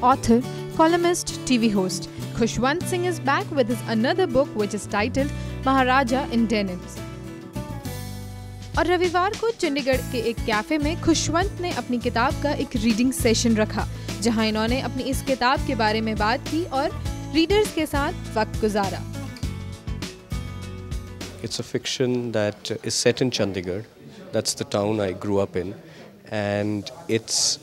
author, columnist, TV host. Khushwant Singh is back with his another book which is titled Maharaja in Denims. और रविवार को चंडीगढ़ के एक cafe में खुशवंत ने अपनी किताब का एक रीडिंग सेशन रखा, जहां इन्होंने अपनी इस किताब के बारे में बात की और रीडर्स के साथ वक्त गुजारा। It's a fiction that is set in Chandigarh. That's the town I grew up in, and it's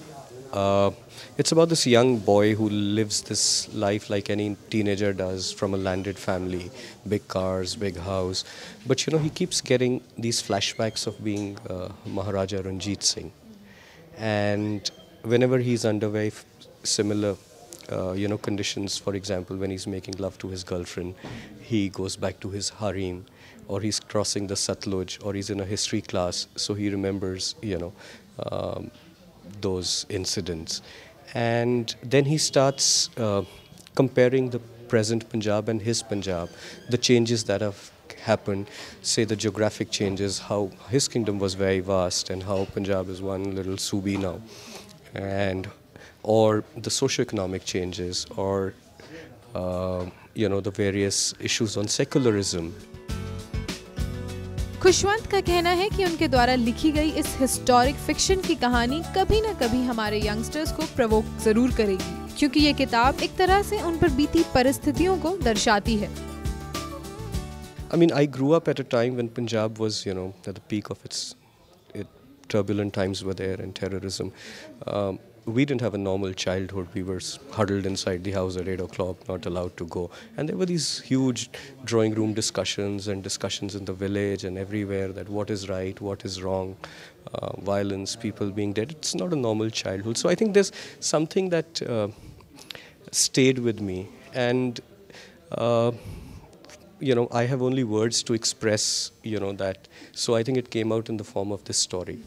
about this young boy who lives this life like any teenager does, from a landed family, big cars, big house. But he keeps getting these flashbacks of being Maharaja Ranjit Singh, and whenever he's under similar conditions, for example, when he's making love to his girlfriend, he goes back to his harem, or he's crossing the Satluj, or he's in a history class, so he remembers, those incidents. And then he starts comparing the present Punjab and his Punjab, the changes that have happened, say the geographic changes, how his kingdom was very vast and how Punjab is one little Subi now, and or the socio-economic changes, or the various issues on secularism. Khushwant का कहना है कि उनके द्वारा लिखी गई इस historic fiction की कहानी कभी न कभी हमारे यंगस्टर्स को प्रोवोक जरूर करेगी, क्योंकि ये किताब एक तरह से उन पर बीती परिस्थितियों को दर्शाती है। I mean, I grew up at a time when Punjab was, at the peak of its turbulent times were there, and terrorism. We didn't have a normal childhood. We were huddled inside the house at 8 o'clock, not allowed to go. And there were these huge drawing room discussions and discussions in the village and everywhere that what is right, what is wrong, violence, people being dead. It's not a normal childhood. So I think there's something that stayed with me. And, I have only words to express, that. So I think it came out in the form of this story.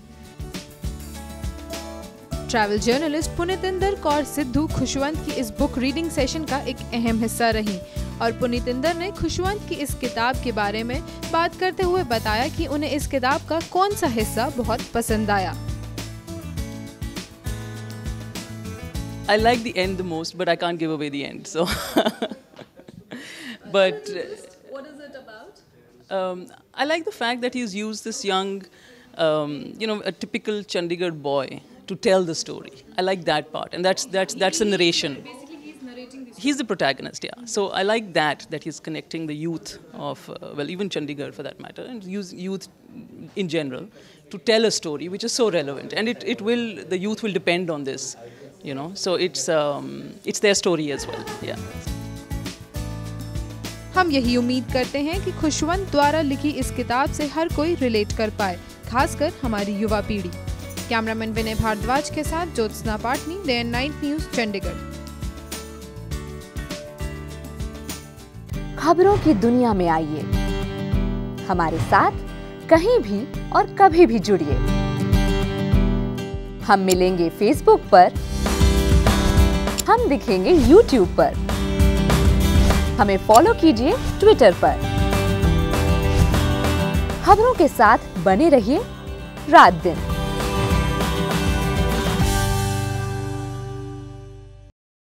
Travel journalist Puneetinder Kaur Sidhu Khushwant की इस book reading session का एक अहम हिस्सा रही, और पुनीतिंदर ने खुशवंत की इस किताब के बारे में बात करते हुए बताया कि उन्हें इस किताब का कौन सा हिस्सा बहुत पसंद आया। I like the end the most, but I can't give away the end. So, but what is it about? I like the fact that he's used this young, a typical Chandigarh boy to tell the story. I like that part, and that's the narration. Basically, he's narrating this. He's the protagonist, yeah. So I like that he's connecting the youth of, even Chandigarh for that matter, and use youth in general to tell a story which is so relevant, and the youth will depend on this, So it's their story as well, yeah. हम यही उम्मीद करते हैं कि खुशवंत द्वारा लिखी इस किताब से हर कोई रिलेट कर पाए, खासकर हमारी युवा पीढ़ी। कैमरामैन विनय भारद्वाज के साथ Jyotsna Patni, day and night news, Chandigarh. खबरों की दुनिया में आइए, हमारे साथ कहीं भी और कभी भी जुड़िए। हम मिलेंगे फेसबुक पर, हम दिखेंगे यूट्यूब पर, हमें फॉलो कीजिए ट्विटर पर। खबरों के साथ बने रहिए रात दिन।